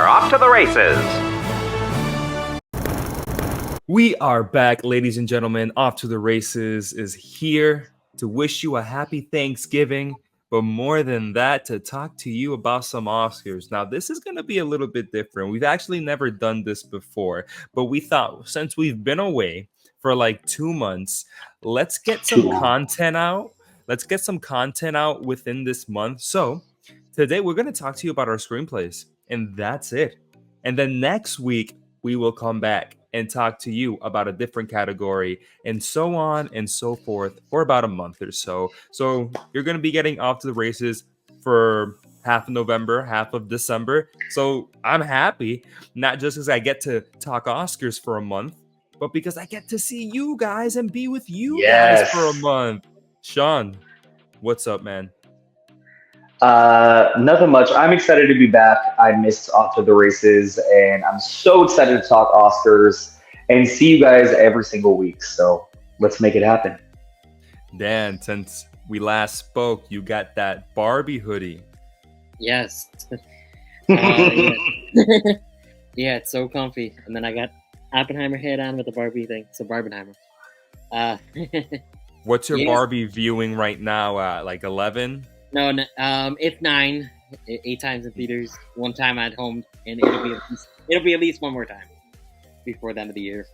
off to the races. We are back, ladies and gentlemen. Off to the Races is here to wish you a happy Thanksgiving, but more than that, to talk to you about some Oscars. Now, this is going to be a little bit different. We've actually never done this before, but we thought since we've been away for like 2 months, let's get some content out. Let's get some content out within this month. So today we're going to talk to you about our screenplays, and that's it. And then next week, we will come back and talk to you about a different category, and so on and so forth for about a month or so. So you're going to be getting Off to the Races for half of November, half of December. So I'm happy, not just because I get to talk Oscars for a month, but because I get to see you guys and be with you guys for a month. Shawn, what's up, man? Nothing much. I'm excited to be back. I missed Off to the Races, and I'm so excited to talk Oscars and see you guys every single week. So let's make it happen. Dan, since we last spoke, you got that Barbie hoodie. Yes. Yeah. Yeah, it's so comfy. And then I got Oppenheimer head on with the Barbie thing. So Barbenheimer. What's your Barbie viewing right now at? Like 11? No, it's 9. 8 times in theaters, 1 time at home, and it'll be at least 1 more time before the end of the year.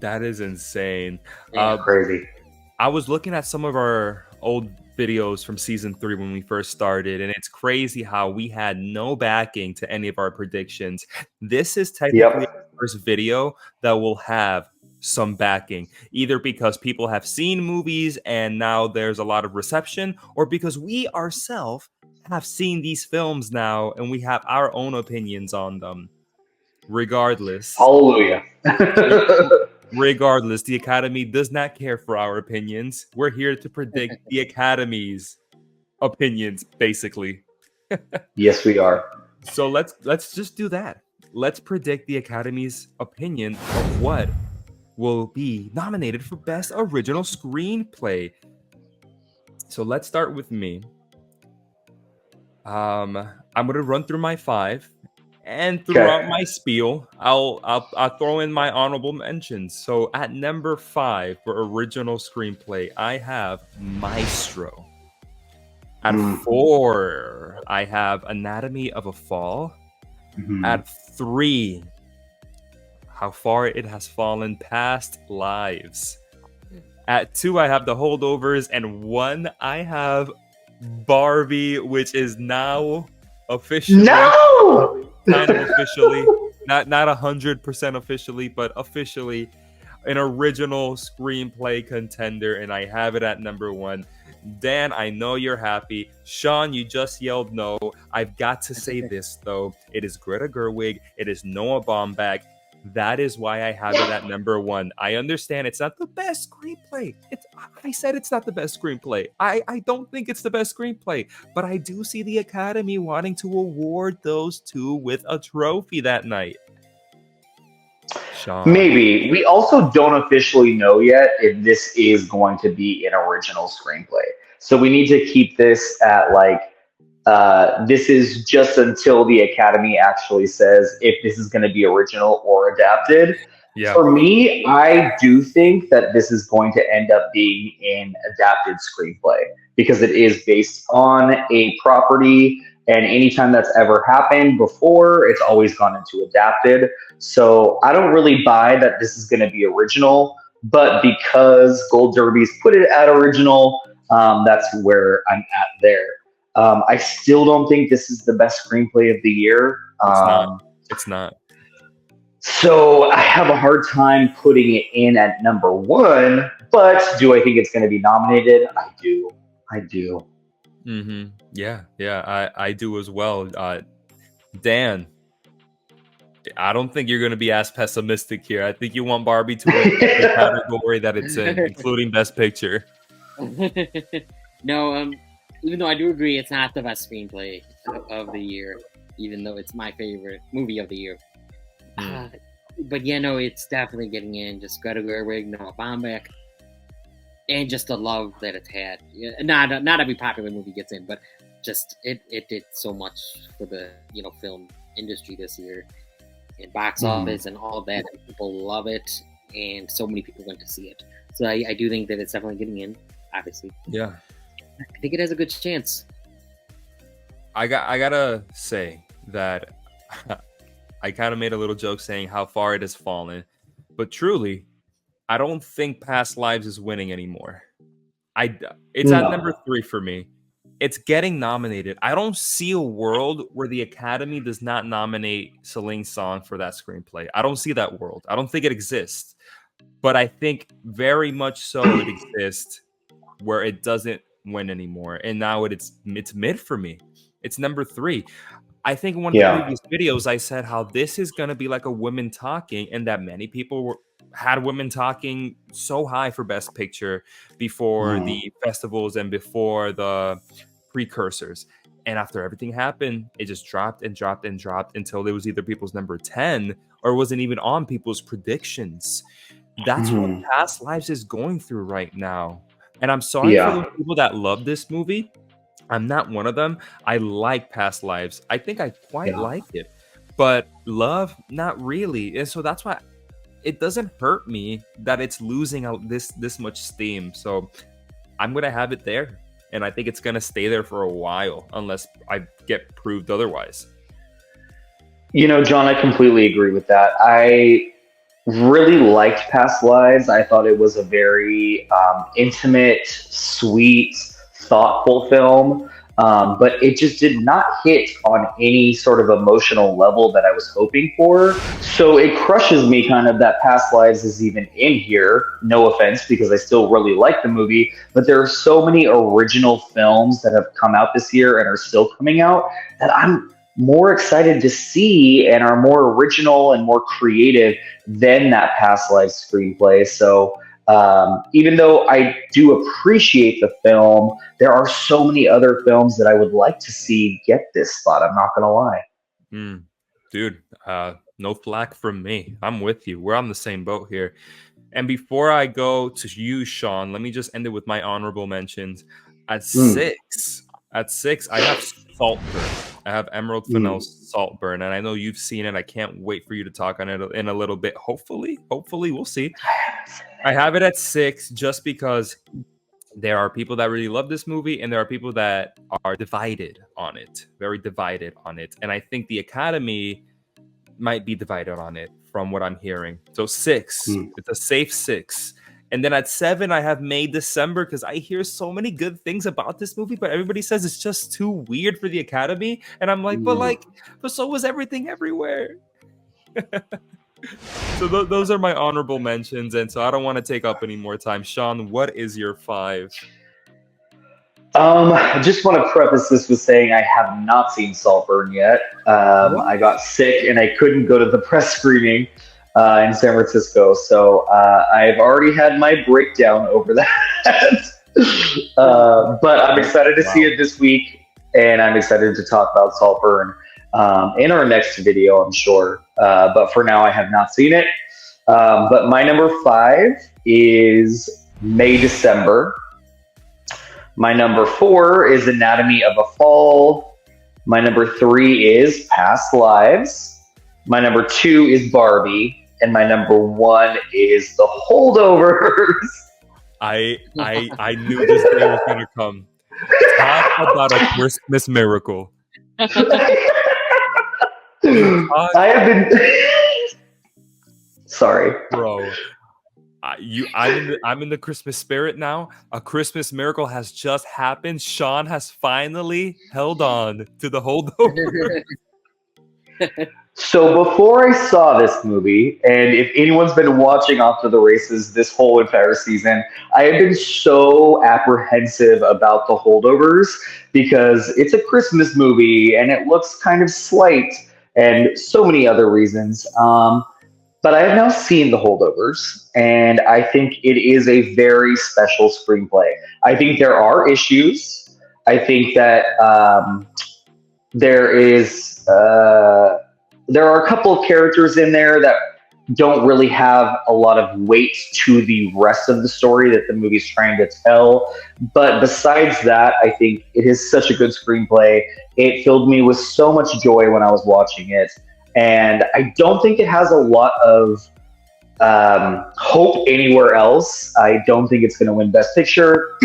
That is insane. Crazy. I was looking at some of our old videos from season 3 when we first started, and it's crazy how we had no backing to any of our predictions. This is technically the first video that will have some backing, either because people have seen movies and now there's a lot of reception, or because we ourselves have seen these films now and we have our own opinions on them. Regardless, hallelujah. Regardless, the Academy does not care for our opinions. We're here to predict the Academy's opinions, basically. Yes, we are. So let's just do that. Let's predict the Academy's opinion of what will be nominated for Best Original Screenplay. So let's start with me. I'm gonna run through my 5, and throughout my spiel, I'll throw in my honorable mentions. So at number 5 for original screenplay, I have Maestro. At 4, I have Anatomy of a Fall. At 3, How Far It Has Fallen, Past Lives. At 2, I have The Holdovers, and 1, I have Barbie, which is now officially kind of officially, not 100% officially, but officially an original screenplay contender, and I have it at number 1. Dan, I know you're happy. Shawn, you just yelled no. I've got to say this, though. It is Greta Gerwig. It is Noah Baumbach. That is why I have it at number 1. I understand it's not the best screenplay. I said it's not the best screenplay. I don't think it's the best screenplay, but I do see the Academy wanting to award those two with a trophy that night. Shawn. Maybe. We also don't officially know yet if this is going to be an original screenplay. So we need to keep this at this is just until the Academy actually says if this is going to be original or adapted. Yeah. For me, I do think that this is going to end up being an adapted screenplay because it is based on a property, and anytime that's ever happened before, it's always gone into adapted. So I don't really buy that this is going to be original, but because Gold Derby's put it at original, that's where I'm at there. I still don't think this is the best screenplay of the year. It's not. So I have a hard time putting it in at number 1, but do I think it's going to be nominated? I do. Mm-hmm. Yeah, I do as well. Dan, I don't think you're going to be as pessimistic here. I think you want Barbie to win the category that it's in, including Best Picture. No, even though I do agree it's not the best screenplay of the year, even though it's my favorite movie of the year. But yeah, no, it's definitely getting in. Just Greta Gerwig, Noah Baumbach, and just the love that it's had. Not every popular movie gets in, but just it did so much for the film industry this year, and box office and all of that. And people love it, and so many people went to see it. So I do think that it's definitely getting in. Obviously, Yeah. I think it has a good chance. I gotta say that I kind of made a little joke saying how far it has fallen, but truly, I don't think Past Lives is winning anymore. It's at number 3 for me. It's getting nominated. I don't see a world where the Academy does not nominate Celine Song for that screenplay. I don't see that world. I don't think it exists. But I think very much so it exists where it doesn't win anymore. And now it's mid for me. It's number 3. I think in one of the previous videos, I said how this is going to be like a women talking, and that many people had women talking so high for Best Picture before the festivals and before the precursors. And after everything happened, it just dropped and dropped and dropped until it was either people's number 10 or wasn't even on people's predictions. That's what Past Lives is going through right now. And I'm sorry for those people that love this movie. I'm not one of them. I like Past Lives. I think I quite like it. But love, not really. And so that's why it doesn't hurt me that it's losing out this much steam. So I'm going to have it there. And I think it's going to stay there for a while unless I get proved otherwise. You know, John, I completely agree with that. I really liked Past Lives. I thought it was a very intimate, sweet, thoughtful film, but it just did not hit on any sort of emotional level that I was hoping for. So it crushes me kind of that Past Lives is even in here. No offense, because I still really like the movie, but there are so many original films that have come out this year and are still coming out that I'm more excited to see and are more original and more creative than that Past Lives screenplay. So even though I do appreciate the film, there are so many other films that I would like to see get this spot. I'm not going to lie. Dude, no flack from me. I'm with you. We're on the same boat here. And before I go to you, Shawn, let me just end it with my honorable mentions. At 6, I have Saltburn. I have Emerald Fennell's Saltburn, and I know you've seen it. I can't wait for you to talk on it in a little bit. Hopefully, we'll see. I have it at 6 just because there are people that really love this movie, and there are people that are divided on it, very divided on it. And I think the Academy might be divided on it from what I'm hearing. So 6, it's a safe 6. And then at 7, I have May December because I hear so many good things about this movie, but everybody says it's just too weird for the Academy. And I'm like, but so was Everything Everywhere. So those are my honorable mentions, and so I don't want to take up any more time. Shawn, what is your 5? I just want to preface this with saying I have not seen Saltburn yet. I got sick and I couldn't go to the press screening in San Francisco, so I've already had my breakdown over that. But I'm excited to see it this week, and I'm excited to talk about Saltburn in our next video, I'm sure. But for now, I have not seen it. But my number 5 is May December. My number 4 is Anatomy of a Fall. My number 3 is Past Lives. My number 2 is Barbie. And my number 1 is The Holdovers. I knew this day was going to come. Talk about a Christmas miracle. I have been sorry, bro. I'm in the Christmas spirit now. A Christmas miracle has just happened. Shawn has finally held on to The Holdover. So before I saw this movie, and if anyone's been watching Off to the Races this whole entire season, I have been so apprehensive about The Holdovers because it's a Christmas movie and it looks kind of slight and so many other reasons. But I have now seen The Holdovers, and I think it is a very special screenplay. I think there are issues. I think that there are a couple of characters in there that don't really have a lot of weight to the rest of the story that the movie's trying to tell. But besides that, I think it is such a good screenplay. It filled me with so much joy when I was watching it. And I don't think it has a lot of hope anywhere else. I don't think it's going to win Best Picture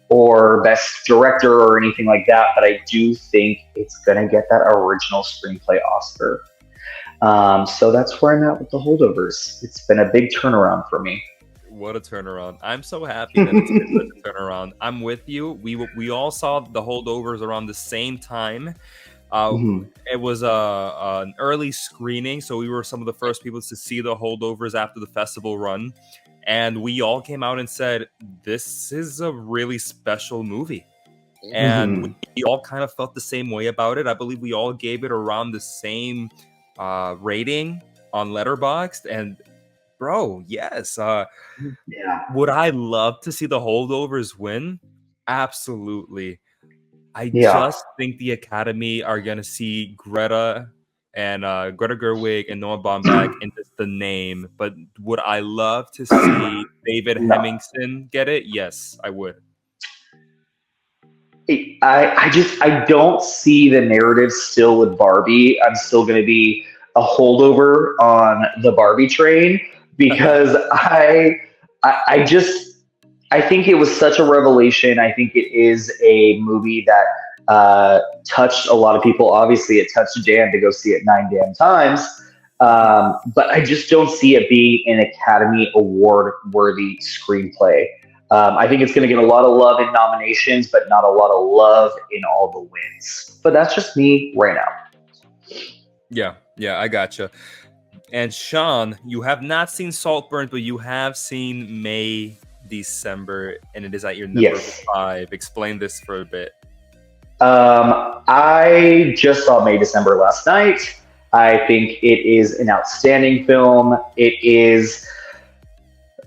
or Best Director or anything like that, but I do think it's going to get that original screenplay Oscar. So that's where I'm at with The Holdovers. It's been a big turnaround for me. What a turnaround. I'm so happy that it's been such a turnaround. I'm with you. We all saw The Holdovers around the same time. It was an early screening, so we were some of the first people to see The Holdovers after the festival run. And we all came out and said, this is a really special movie. And we all kind of felt the same way about it. I believe we all gave it around the same rating on Letterboxd. And bro, yes. Would I love to see The Holdovers win? Absolutely. I just think the Academy are going to see Greta Gerwig and Noah Baumbach in just the name. But would I love to see David Hemmingson get it? Yes, I would. I don't see the narrative still with Barbie. I'm still going to be a holdover on the Barbie train because I think it was such a revelation. I think it is a movie that touched a lot of people. Obviously, it touched Dan to go see it 9 damn times. But I just don't see it being an Academy Award worthy screenplay. I think it's going to get a lot of love in nominations, but not a lot of love in all the wins. But that's just me right now. Yeah, I gotcha. And Shawn, you have not seen Saltburn, but you have seen May, December, and it is at your number 5. Explain this for a bit. I just saw May, December last night. I think it is an outstanding film. It is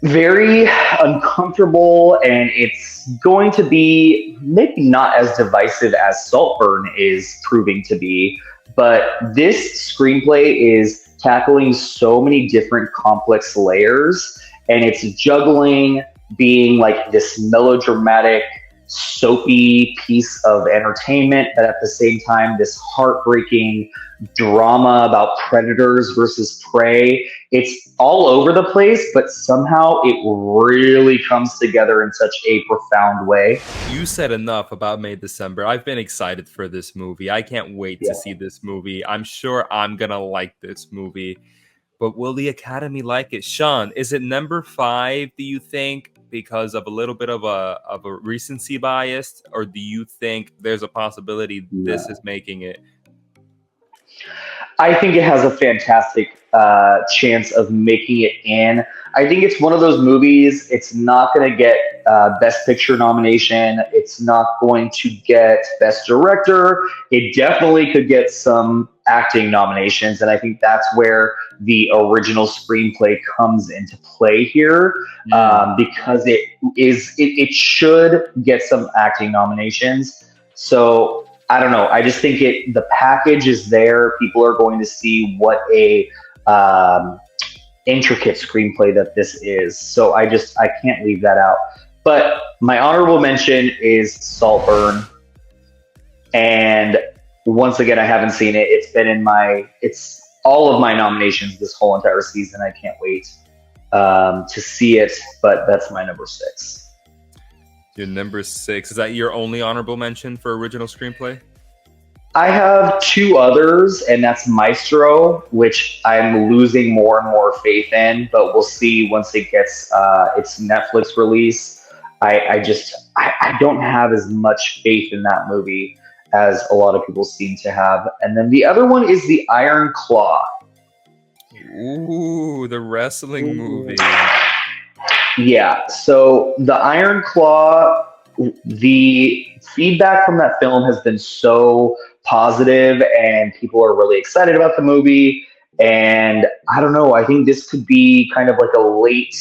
very uncomfortable, and it's going to be maybe not as divisive as Saltburn is proving to be. But this screenplay is tackling so many different complex layers, and it's juggling being like this melodramatic, soapy piece of entertainment, but at the same time, this heartbreaking drama about predators versus prey. It's all over the place, but somehow it really comes together in such a profound way. You said enough about May, December. I've been excited for this movie. I can't wait to see this movie. I'm sure I'm going to like this movie. But will the Academy like it? Shawn, is it number 5, do you think, because of a little bit of a recency bias? Or do you think there's a possibility this is making it? I think it has a fantastic chance of making it in. I think it's one of those movies, it's not going to get Best Picture nomination. It's not going to get Best Director. It definitely could get some acting nominations, and I think that's where the original screenplay comes into play here, because it should get some acting nominations. So I don't know. I just think the package is there. People are going to see what a intricate screenplay that this is. So I can't leave that out. But my honorable mention is Saltburn. And once again, I haven't seen it. It's all of my nominations this whole entire season. I can't wait to see it, but that's my number 6. Your number 6. Is that your only honorable mention for original screenplay? I have 2 others, and that's Maestro, which I'm losing more and more faith in, but we'll see once it gets its Netflix release. I don't have as much faith in that movie as a lot of people seem to have. And then the other one is The Iron Claw. Ooh, the wrestling movie. Yeah, so The Iron Claw, the feedback from that film has been so positive, and people are really excited about the movie. And I don't know, I think this could be kind of like a late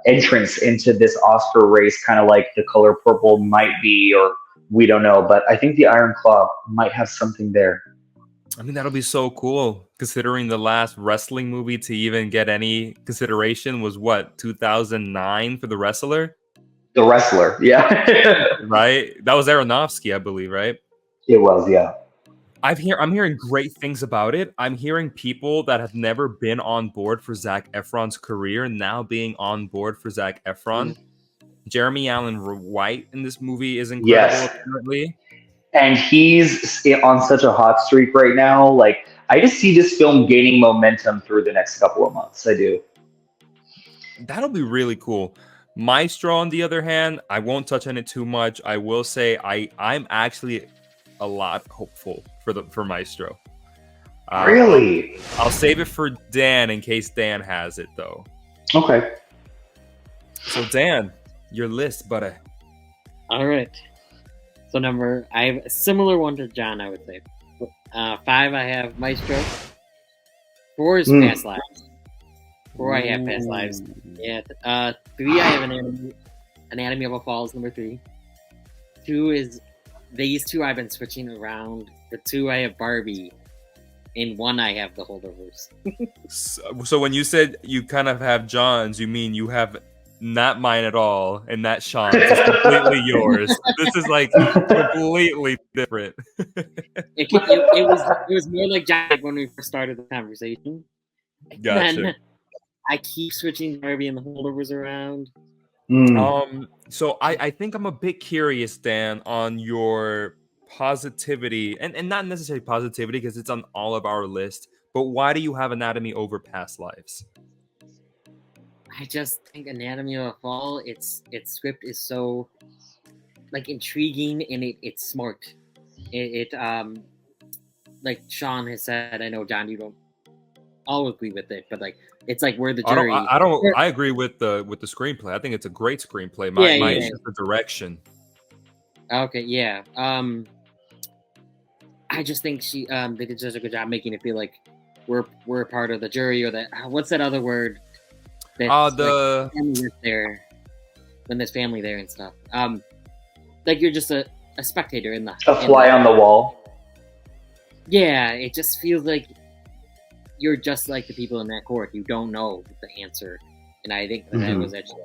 entrance into this Oscar race, kind of like The Color Purple might be, or we don't know. But I think The Iron Claw might have something there. I mean, that'll be so cool, considering the last wrestling movie to even get any consideration was what, 2009 for The Wrestler? The Wrestler, yeah. Right? That was Aronofsky, I believe, right? It was, yeah. I'm hearing great things about it. I'm hearing people that have never been on board for Zac Efron's career now being on board for Zac Efron. Jeremy Allen White in this movie is incredible, Yes. apparently. And he's on such a hot streak right now. Like, I just see this film gaining momentum through the next couple of months. I do. That'll be really cool. Maestro, on the other hand, I won't touch on it too much. I will say I'm actually a lot hopeful for Maestro. Really? I'll save it for Dan in case Dan has it though. Okay. So Dan, your list, buddy. All right. So I have a similar one to John, I would say. 5, I have Maestro. 4 is Past Lives. 4, I have Past Lives. Yeah. 3, I have Anatomy of a Fall is number 3. 2 is these 2 I've been switching around. For 2, I have Barbie. In 1, I have The Holdovers. So when you said you kind of have John's, you mean you have not mine at all, and that Shawn's is completely yours. This is like completely different. It was more like John when we first started the conversation. Gotcha. Then I keep switching Barbie and The Holdovers around. So I think I'm a bit curious, Dan, on your positivity, and not necessarily positivity because it's on all of our list, but why do you have Anatomy over Past Lives? I just think Anatomy of a Fall, its script is so like intriguing and it's smart. It like Shawn has said, I know John, you don't all agree with it, but like it's like we're the jury. I agree with the screenplay. I think it's a great screenplay. My issue is the direction. Okay, yeah. I just think they did such a good job making it feel like we're part of the jury, or that what's that other word? The like, there when there's family there and stuff. Like you're just a spectator in the fly on the wall. Yeah, it just feels like you're just like the people in that court. You don't know the answer, and I think that was actually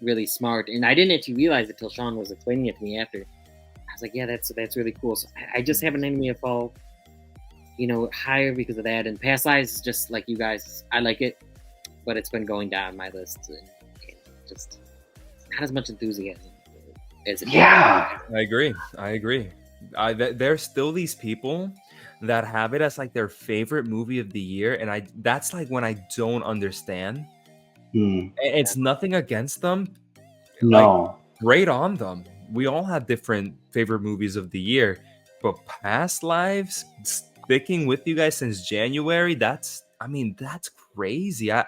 really smart. And I didn't actually realize it till Shawn was explaining it to me after. I was like, yeah, that's really cool. So I just have an Enemy of Fall, higher because of that. And Past Lives is just like you guys. I like it, but it's been going down my list and just not as much enthusiasm as it. Yeah, I agree. There's still these people that have it as like their favorite movie of the year, and that's like when I don't understand. It's nothing against them. No, like, great on them. We all have different favorite movies of the year, but Past Lives sticking with you guys since January, that's crazy. I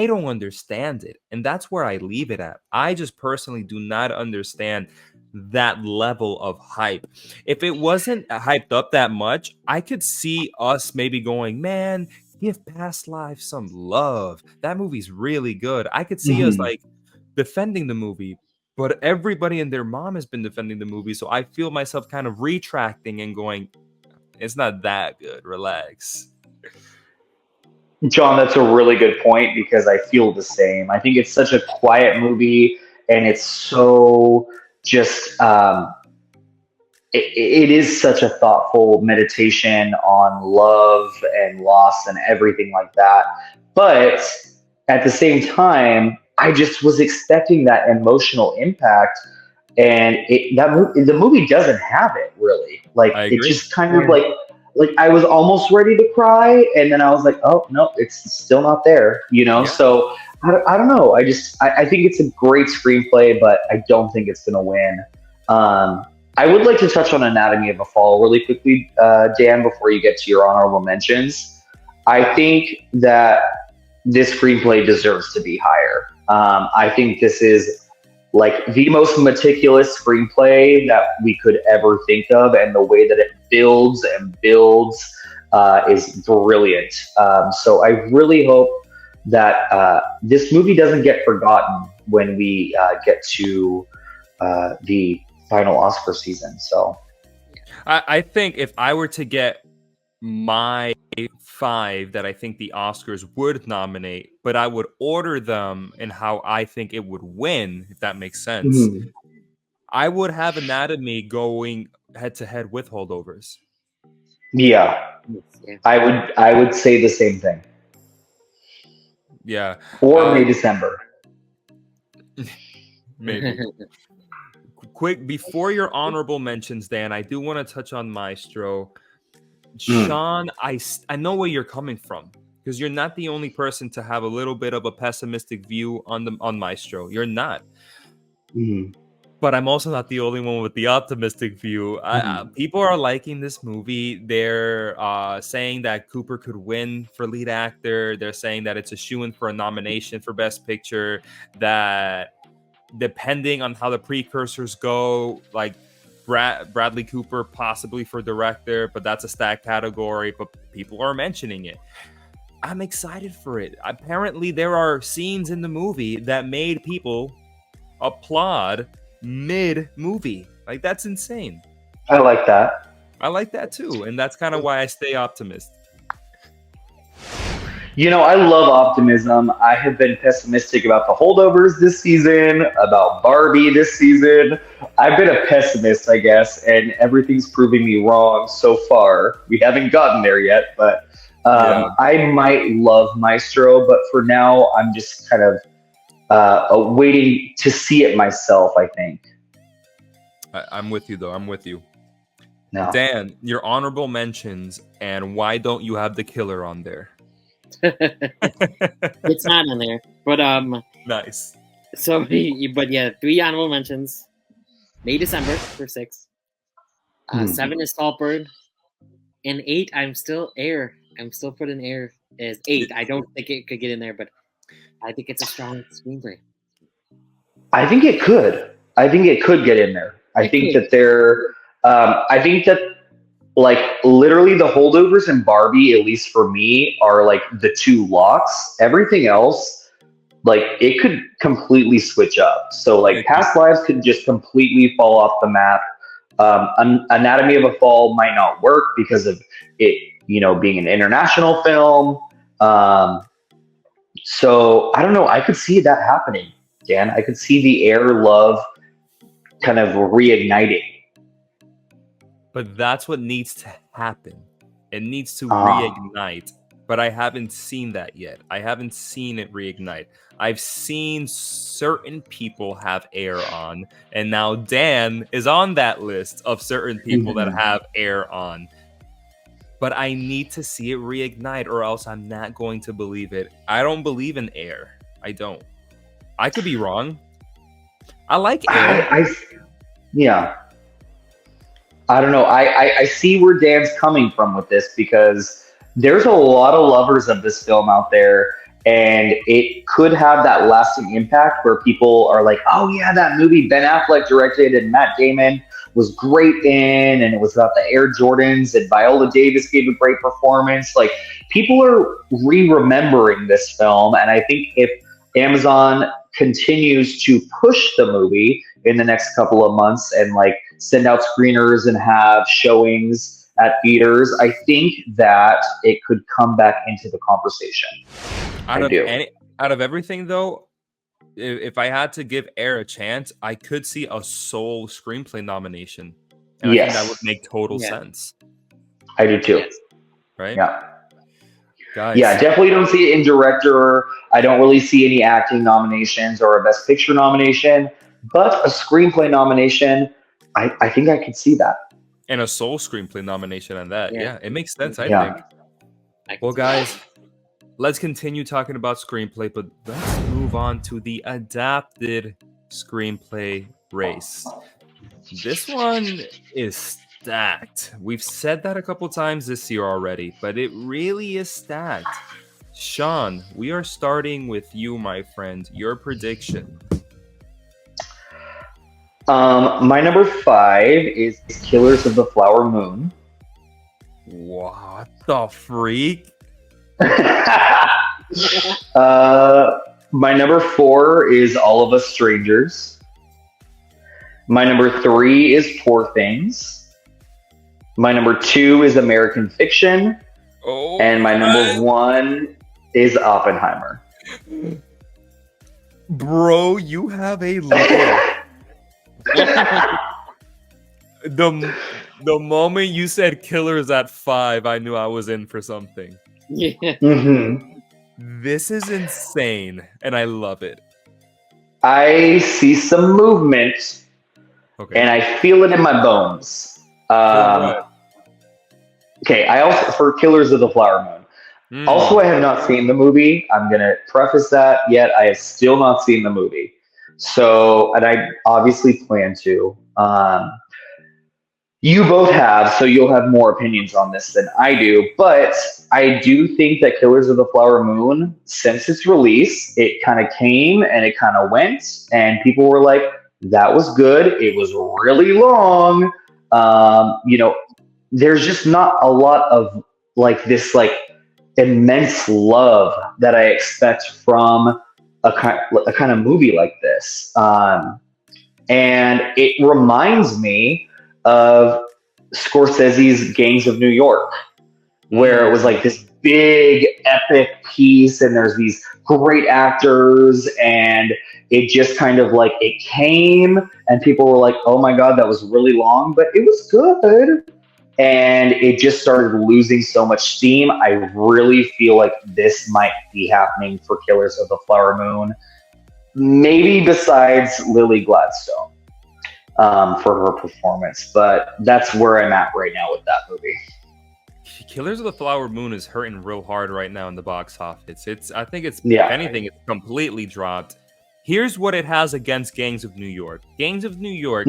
don't understand it, and that's where I leave it at. I just personally do not understand that level of hype. If it wasn't hyped up that much, I could see us maybe going, man, give Past Lives some love. That movie's really good. I could see us like defending the movie, but everybody and their mom has been defending the movie, so I feel myself kind of retracting and going, it's not that good. Relax. John, that's a really good point because I feel the same. I think it's such a quiet movie, and it's so just it is such a thoughtful meditation on love and loss and everything like that. But at the same time, I just was expecting that emotional impact, and the movie doesn't have it really. Like it just kind of like I was almost ready to cry, and then I was like, oh no, it's still not there, Yeah. So I don't know. I think it's a great screenplay, but I don't think it's going to win. I would like to touch on Anatomy of a Fall really quickly, Dan, before you get to your honorable mentions. I think that this screenplay deserves to be higher. I think this is like the most meticulous screenplay that we could ever think of, and the way that it builds and builds is brilliant. So I really hope that this movie doesn't get forgotten when we get to the final Oscar season. So I think if I were to get my 5 that I think the Oscars would nominate, but I would order them in how I think it would win, if that makes sense. Mhm. I would have Anatomy going head to head with Holdovers. Yeah, Yeah. I would say the same thing. Yeah. Or May December. Maybe. Quick, before your honorable mentions, Dan, I do want to touch on Maestro. Shawn, I know where you're coming from, because you're not the only person to have a little bit of a pessimistic view on Maestro. You're not. Mhm. But I'm also not the only one with the optimistic view. People are liking this movie. They're saying that Cooper could win for lead actor. They're saying that it's a shoo-in for a nomination for Best Picture. That depending on how the precursors go, like Bradley Cooper possibly for director, but that's a stacked category. But people are mentioning it. I'm excited for it. Apparently, there are scenes in the movie that made people applaud mid-movie. Like, that's insane. I like that. I like that too, and that's kind of why I stay optimist. You know, I love optimism. I have been pessimistic about the Holdovers this season, about Barbie this season. I've been a pessimist, I guess, and everything's proving me wrong so far. We haven't gotten there yet, but I might love Maestro, but for now, I'm just kind of waiting to see it myself, I think. I'm with you, though. I'm with you. No. Dan, your honorable mentions, and why don't you have The Killer on there? It's not on there, but nice. So, but yeah, 3 honorable mentions. May December for 6. 7 is Saltburn, and 8 I'm still putting Air as 8. I don't think it could get in there, but I think it's a strong screenplay. I think it could. I think it could get in there. I think that like literally the Holdovers and Barbie, at least for me, are like the 2 locks. Everything else, like it could completely switch up. So like Past Lives could just completely fall off the map. Anatomy of a Fall might not work because of it, you know, being an international film. So I don't know. I could see that happening, Dan. I could see the Air love kind of reigniting. But that's what needs to happen. It needs to reignite. But I haven't seen that yet. I haven't seen it reignite. I've seen certain people have Air on, and now Dan is on that list of certain people that have Air on. But I need to see it reignite, or else I'm not going to believe it. I don't believe in Air. I don't. I could be wrong. I like Air. Yeah. I don't know. I see where Dan's coming from with this, because there's a lot of lovers of this film out there, and it could have that lasting impact where people are like, oh yeah, that movie Ben Affleck directed and Matt Damon was great in, and it was about the Air Jordans, and Viola Davis gave a great performance. Like, people are re-remembering this film, and I think if Amazon continues to push the movie in the next couple of months and like send out screeners and have showings at theaters, I think that it could come back into the conversation. Out of everything, though, if I had to give Air a chance, I could see a sole screenplay nomination. And I think that would make total sense. I do too. Right? Yeah. Guys. Yeah, definitely don't see it in director. I don't really see any acting nominations or a Best Picture nomination, but a screenplay nomination, I think I could see that. And a sole screenplay nomination on that. Yeah, it makes sense, I think. Well, guys, let's continue talking about screenplay, but let's move on to the adapted screenplay race. This one is stacked. We've said that a couple times this year already, but it really is stacked. Shawn, we are starting with you, my friend. Your prediction. My number 5 is Killers of the Flower Moon. What the freak? My number 4 is All of Us Strangers. My number 3 is Poor Things. My number 2 is American Fiction. Oh, And my number 1 is Oppenheimer. bro, you have a low. The moment you said Killers at 5, I knew I was in for something. Yeah. Mm-hmm. This is insane, and I love it. I see some movement, Okay. and I feel it in my bones. what? Okay, I also for Killers of the Flower Moon. Also, I have not seen the movie. I'm gonna preface that. Yet I have still not seen the movie. So, and I obviously plan to. You both have, so you'll have more opinions on this than I do. But I do think that Killers of the Flower Moon, since its release, it kind of came and it kind of went, and people were like, "That was good. It was really long." There's just not a lot of like this like immense love that I expect from a kind of movie like this. And it reminds me of Scorsese's Gangs of New York, where it was like this big epic piece and there's these great actors and it just kind of like it came and people were like, oh my God, that was really long, but it was good. And it just started losing so much steam. I really feel like this might be happening for Killers of the Flower Moon. Maybe besides Lily Gladstone for her performance. But that's where I'm at right now with that movie. Killers of the Flower Moon is hurting real hard right now in the box office. I think if Yeah. anything, it's completely dropped. Here's what it has against Gangs of New York. Gangs of New York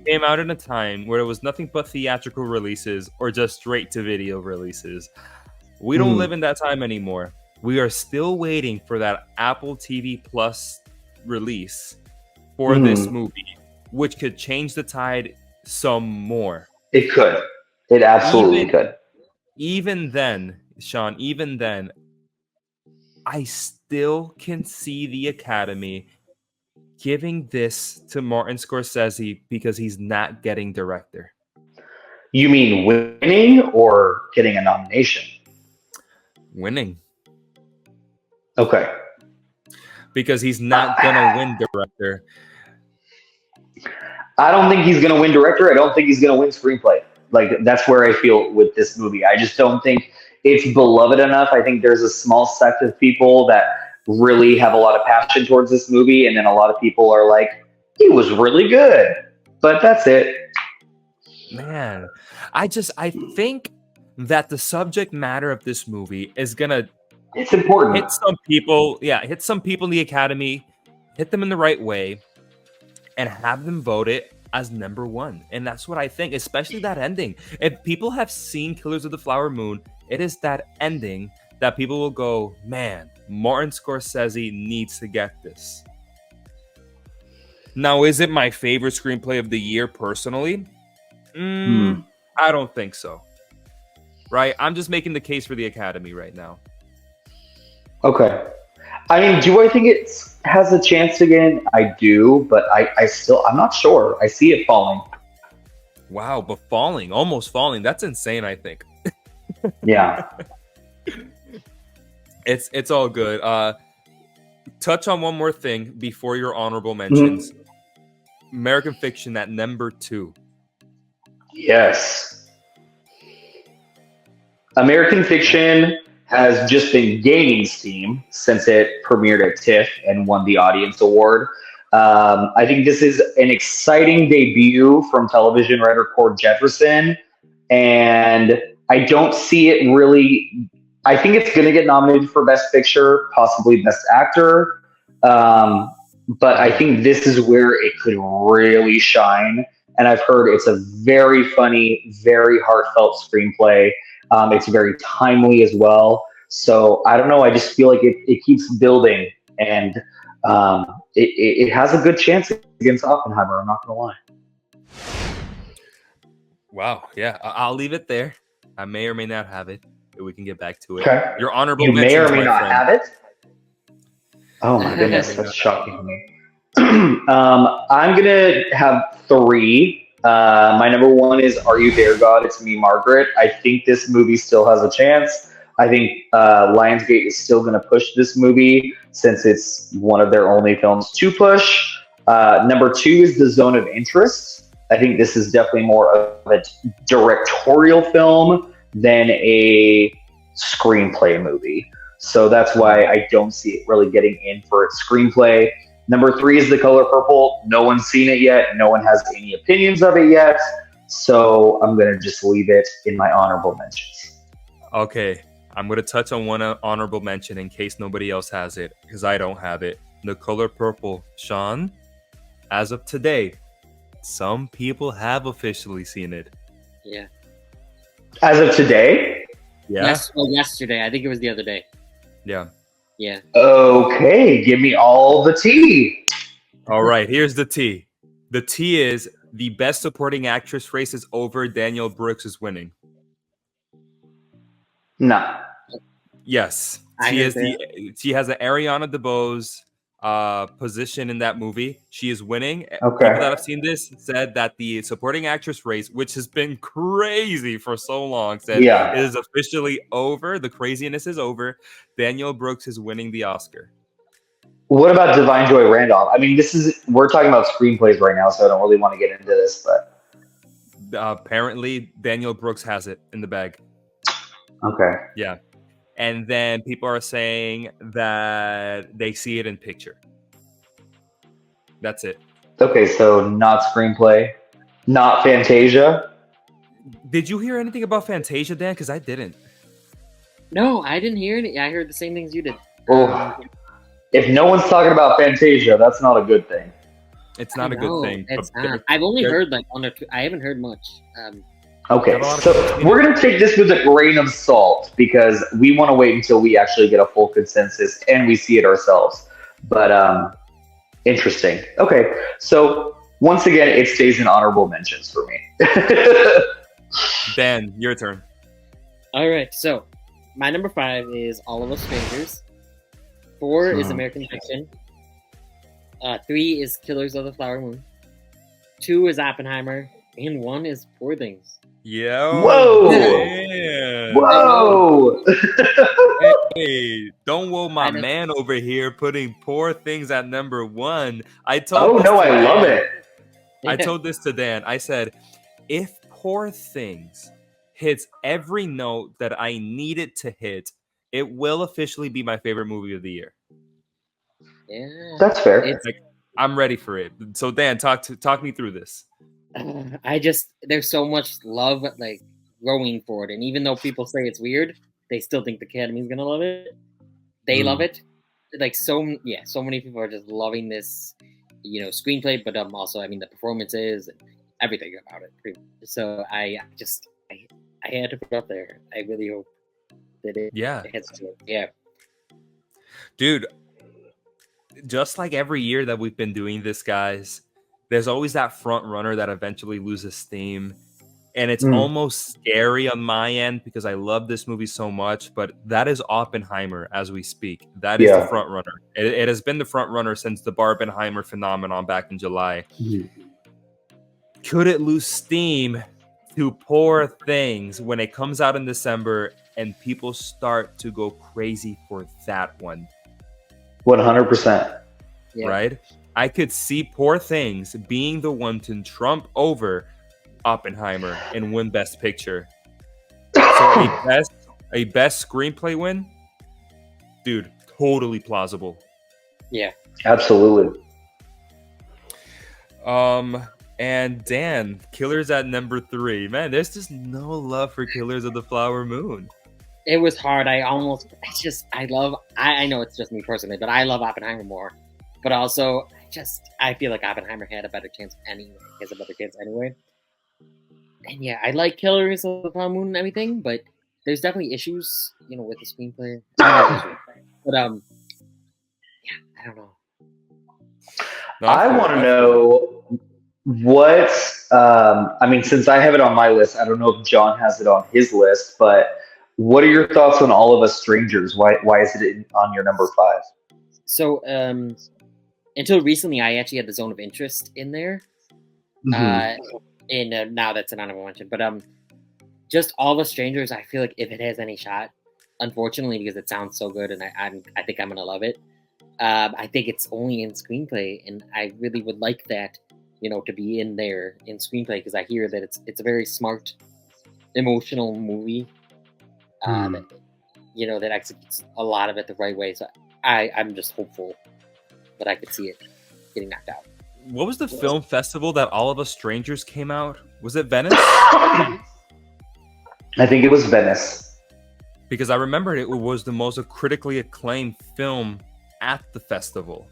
came out in a time where there was nothing but theatrical releases or just straight-to-video releases. We don't live in that time anymore. We are still waiting for that Apple TV Plus release for this movie, which could change the tide some more. It could. It absolutely could. Even then, Shawn, I still can see the Academy giving this to Martin Scorsese because he's not getting director. You mean winning or getting a nomination? Winning. Okay. Because he's not going to win director. I don't think he's going to win director. I don't think he's going to win screenplay. Like, that's where I feel with this movie. I just don't think it's beloved enough. I think there's a small sect of people that really have a lot of passion towards this movie, and then a lot of people are like, he was really good. But that's it. Man, I think that the subject matter of this movie is going to it's important. Hit some people in the Academy, hit them in the right way, and have them vote it as number 1. And that's what I think, especially that ending. If people have seen Killers of the Flower Moon, it is that ending that people will go, man, Martin Scorsese needs to get this. Now, is it my favorite screenplay of the year personally? I don't think so. Right? I'm just making the case for the Academy right now. Okay. I mean, do I think it has a chance again? I do, but I'm not sure. I see it falling. Wow, but almost falling. That's insane, I think. Yeah. It's all good. Touch on one more thing before your honorable mentions. American Fiction at number 2. Yes. American Fiction has just been gaining steam since it premiered at TIFF and won the Audience Award. I think this is an exciting debut from television writer Cord Jefferson, and I don't see it really. I think it's going to get nominated for Best Picture, possibly Best Actor, but I think this is where it could really shine. And I've heard it's a very funny, very heartfelt screenplay. It's very timely as well. So I don't know. I just feel like it keeps building, and it has a good chance against Oppenheimer. I'm not going to lie. Wow. Yeah, I'll leave it there. I may or may not have it. We can get back to it. Okay. Your honorable You mentions, may or may not friend. have it. Oh my goodness, that's shocking to me. I'm gonna have 3. My number one is Are You There, God? It's Me, Margaret. I think this movie still has a chance. I think Lionsgate is still going to push this movie since it's one of their only films to push. Number two is The Zone of Interest. I think this is definitely more of a directorial film than a screenplay movie. So that's why I don't see it really getting in for its screenplay. Number three is The Color Purple. No one's seen it yet. No one has any opinions of it yet. So I'm going to just leave it in my honorable mentions. Okay, I'm going to touch on one honorable mention in case nobody else has it, because I don't have it. The Color Purple. Shawn, as of today, some people have officially seen it. Yeah. As of today? Yeah. Yesterday. I think it was the other day. Yeah. Yeah. Okay, give me all the tea. All right, here's the tea. The tea is the Best Supporting Actress race is over. Danielle Brooks is winning. No. Yes, she has an Ariana DeBose position in that movie. She is winning. Okay. People that have seen this said that the supporting actress race, which has been crazy for so long, said it is officially over. The craziness is over. Danielle Brooks is winning the Oscar. What about Divine Joy Randolph? I mean, we're talking about screenplays right now, so I don't really want to get into this, but apparently Danielle Brooks has it in the bag. Okay. Yeah. And then people are saying that they see it in picture. That's it. Okay, so not screenplay, not Fantasia. Did you hear anything about Fantasia, Dan? Because I didn't. No, I didn't hear it. I heard the same things you did. If no one's talking about Fantasia, that's not a good thing. It's not a good thing. It's not. I've only heard like one or two. I haven't heard much. Okay, so we're going to take this with a grain of salt because we want to wait until we actually get a full consensus and we see it ourselves. But interesting. Okay, so once again, it stays in honorable mentions for me. Dan, your turn. All right, so my number 5 is All of Us Strangers. 4 is American Fiction. 3 is Killers of the Flower Moon. 2 is Oppenheimer. And 1 is Poor Things. Yeah. Whoa! Man. Whoa! Hey, don't whoa my man over here putting Poor Things at number 1. I love it. I told this to Dan. I said, if Poor Things hits every note that I need it to hit, it will officially be my favorite movie of the year. Yeah, that's fair. I'm ready for it. So Dan, talk me through this. There's so much love like going for it, and even though people say it's weird, they still think the Academy's gonna love it. They love it. Like so many people are just loving this, screenplay, but also the performances and everything about it. So I had to put it up there. I really hope that it hits it. Yeah, dude. Just like every year that we've been doing this, guys, there's always that front runner that eventually loses steam. And it's almost scary on my end because I love this movie so much. But that is Oppenheimer as we speak. That is the front runner. It has been the front runner since the Barbenheimer phenomenon back in July. Could it lose steam to Poor Things when it comes out in December and people start to go crazy for that one? 100%. Right? I could see Poor Things being the one to trump over Oppenheimer and win Best Picture. So a best screenplay win? Dude, totally plausible. Yeah. Absolutely. And Dan, Killers at number 3. Man, there's just no love for Killers of the Flower Moon. It was hard. I know it's just me personally, but I love Oppenheimer more. But also, I feel like Oppenheimer had a better chance anyway. Has a better chance anyway. And yeah, I like Killers of the Flower Moon and everything, but there's definitely issues, with the screenplay. But I don't know. I want to know what. Since I have it on my list, I don't know if John has it on his list, but. What are your thoughts on All of Us Strangers? Why is it on your number 5? So, until recently, I actually had The Zone of Interest in there. And now that's an honorable mention. But just All of Us Strangers, I feel like if it has any shot, unfortunately, because it sounds so good, and I think I'm gonna love it. I think it's only in screenplay, and I really would like that, to be in there in screenplay, because I hear that it's a very smart, emotional movie. That, that executes a lot of it the right way. So I'm just hopeful that I could see it getting knocked out. What was the film festival that All of Us Strangers came out? Was it Venice? I think it was Venice. Because I remember it was the most critically acclaimed film at the festival.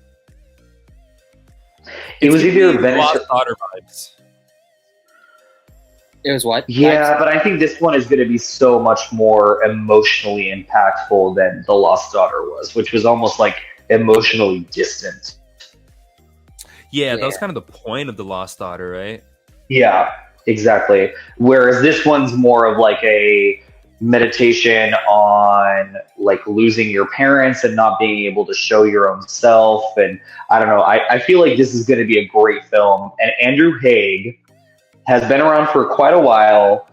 It was either Venice Lost or Daughter vibes. It was what? Yeah, but I think this one is going to be so much more emotionally impactful than The Lost Daughter was, which was almost like emotionally distant. Yeah, that was kind of the point of The Lost Daughter, right? Yeah, exactly. Whereas this one's more of like a meditation on like losing your parents and not being able to show your own self. And I don't know, I feel like this is going to be a great film. And Andrew Haigh has been around for quite a while.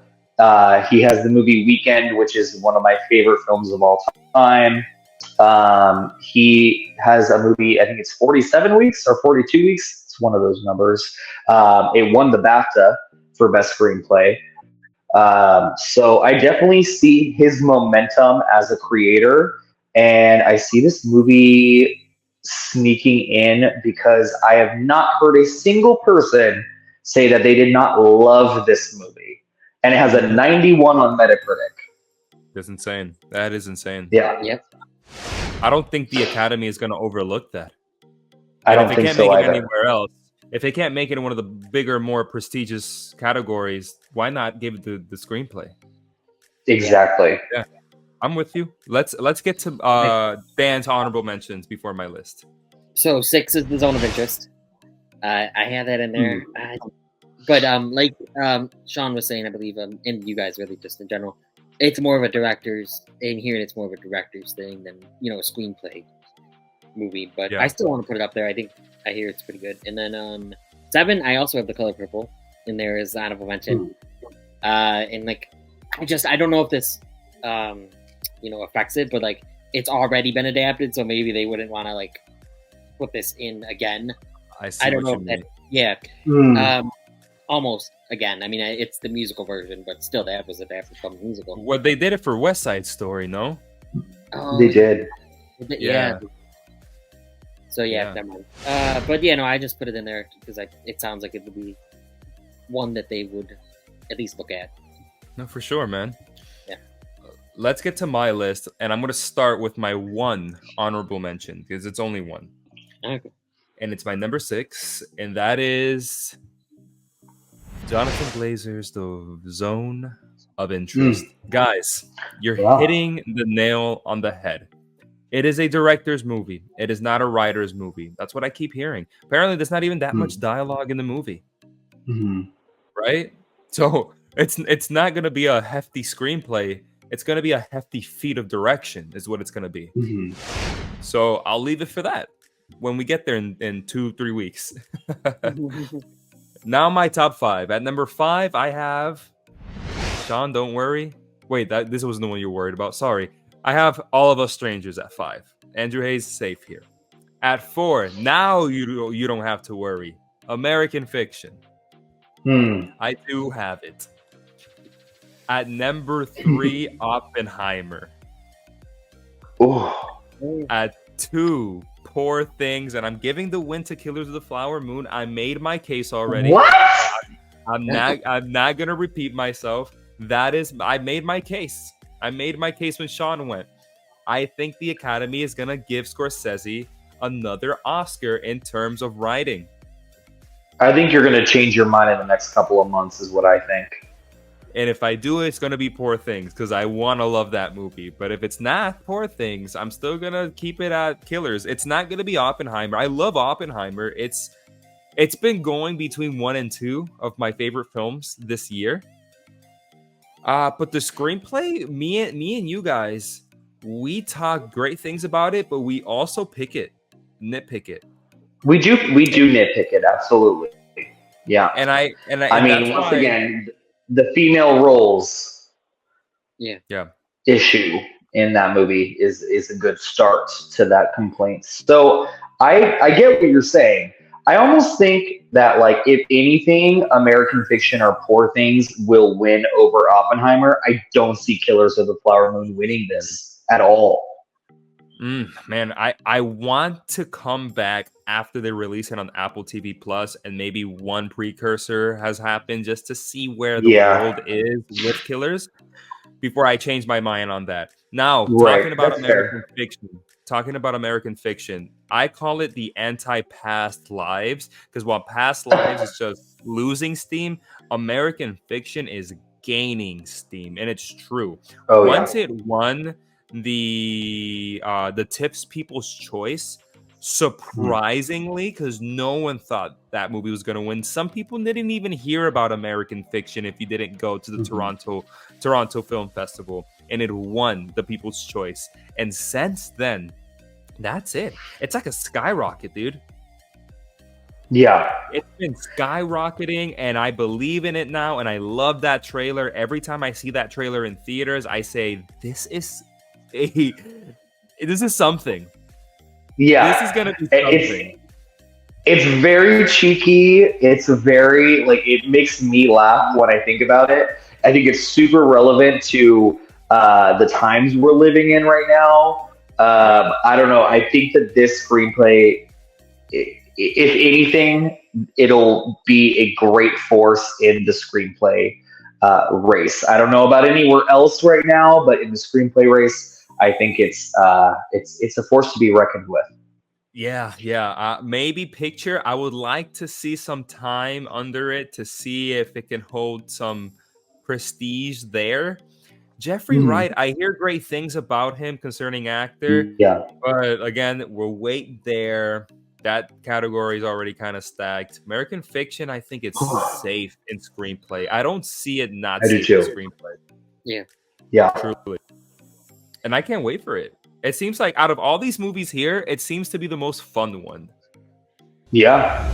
He has the movie Weekend, which is one of my favorite films of all time. He has a movie, I think it's 47 weeks or 42 weeks. It's one of those numbers. It won the BAFTA for Best Screenplay. So I definitely see his momentum as a creator, and I see this movie sneaking in because I have not heard a single person say that they did not love this movie. And it has a 91 on Metacritic. That's insane. That is insane. Yeah. Yep. I don't think the Academy is going to overlook that. I don't if they think can't so make it either. anywhere else, if they can't make it in one of the bigger, more prestigious categories, why not give it the screenplay? Exactly. Yeah, I'm with you. Let's get to Dan's honorable mentions before my list. So 6 is The Zone of Interest. I have that in there. But like Shawn was saying, I believe, and you guys really just in general, it's more of a director's, in here it's more of a director's thing than, a screenplay movie. But I still want to put it up there. I hear it's pretty good. And then 7, I also have The Color Purple in there as honorable mention. And like, I don't know if this, affects it, but like, it's already been adapted, so maybe they wouldn't want to like put this in again. I don't know if that. Almost again. I mean, it's the musical version, but still, that was adapted from the musical. Well, they did it for West Side Story, no? They did. Yeah. So never mind. But no, I just put it in there because it sounds like it would be one that they would at least look at. No, for sure, man. Yeah. Let's get to my list, and I'm going to start with my one honorable mention because it's only one. Okay. And it's my number 6, and that is Jonathan Glazer's The Zone of Interest. Guys, you're hitting the nail on the head. It is a director's movie. It is not a writer's movie. That's what I keep hearing. Apparently, there's not even that much dialogue in the movie. Right? So it's not going to be a hefty screenplay. It's going to be a hefty feat of direction is what it's going to be. So I'll leave it for that when we get there in 2-3 weeks. Now my top 5. At number 5, I have Shawn, don't worry. Wait, this wasn't the one you're worried about. Sorry. I have All of Us Strangers at 5. Andrew Haigh safe here. At 4, now you don't have to worry. American Fiction. I do have it. At number 3, Oppenheimer. At 2, Poor Things, and I'm giving the win to Killers of the Flower Moon. I made my case already. What? I'm not gonna repeat myself. I made my case. I made my case when Shawn went. I think the Academy is gonna give Scorsese another Oscar in terms of writing. I think you're gonna change your mind in the next couple of months, is what I think. And if I do, it's going to be Poor Things because I want to love that movie. But if it's not Poor Things, I'm still going to keep it at Killers. It's not going to be Oppenheimer. I love Oppenheimer. It's been going between 1 and 2 of my favorite films this year. But the screenplay, me and you guys, we talk great things about it, but we also nitpick it. We do nitpick it, absolutely. Yeah. And I I mean, that's once why. again, the female roles Yeah. issue in that movie is a good start to that complaint. So I get what you're saying. I almost think that like if anything, American Fiction or Poor Things will win over Oppenheimer. I don't see Killers of the Flower Moon winning this at all. Man, I want to come back after they release it on Apple TV Plus, and maybe one precursor has happened just to see where the Yeah, world is with Killers before I change my mind on that. Now, right. That's American fair. Fiction, talking about American Fiction, I call it the anti-Past Lives, because while Past Lives is just losing steam, American Fiction is gaining steam, and it's true. Oh yeah. Once it won the Tips People's Choice, surprisingly, because no one thought that movie was going to win. Some people didn't even hear about American Fiction if you didn't go to the Toronto Film Festival, and it won the People's Choice. And since then, that's it. It's like a skyrocket, dude. Yeah. It's been skyrocketing, and I believe in it now, and I love that trailer. Every time I see that trailer in theaters, I say, this is something. Yeah. This is going to be something. It's very cheeky. It's very like it makes me laugh when I think about it. I think it's super relevant to the times we're living in right now. I don't know. I think that this screenplay, if anything, it'll be a great force in the screenplay race. I don't know about anywhere else right now, but in the screenplay race, I think it's a force to be reckoned with. Yeah. Maybe picture. I would like to see some time under it to see if it can hold some prestige there. Jeffrey Wright, I hear great things about him concerning actor, Yeah. but again, we'll wait there. That category is already kind of stacked. American Fiction, I think it's safe in screenplay. I don't see it not I do safe in too. screenplay. Yeah. Truly. And I can't wait for it. It seems like out of all these movies here, it seems to be the most fun one. Yeah.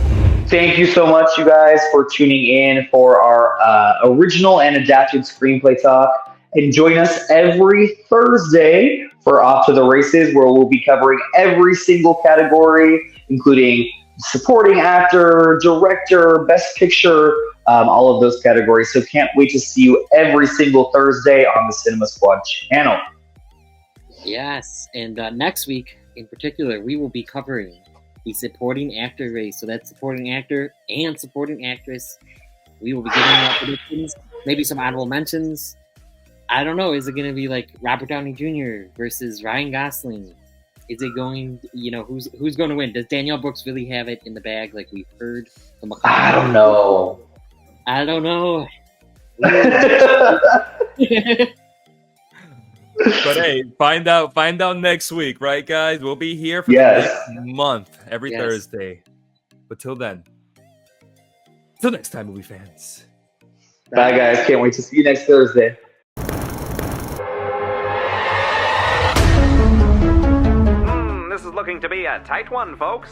Thank you so much, you guys, for tuning in for our original and adapted screenplay talk. And join us every Thursday for Off to the Races, where we'll be covering every single category, including supporting actor, director, best picture, all of those categories. So can't wait to see you every single Thursday on the Cinema Squad channel. Yes, and next week in particular, we will be covering the supporting actor race. So that's supporting actor and supporting actress. We will be giving out predictions, maybe some honorable mentions. I don't know. Is it going to be like Robert Downey Jr. versus Ryan Gosling? Is it going? Who's going to win? Does Danielle Brooks really have it in the bag, like we've heard? I don't know. But hey, find out next week, right, guys? We'll be here for the next month, every Thursday. But till then, till next time, movie fans. Bye, guys. Can't wait to see you next Thursday. This is looking to be a tight one, folks.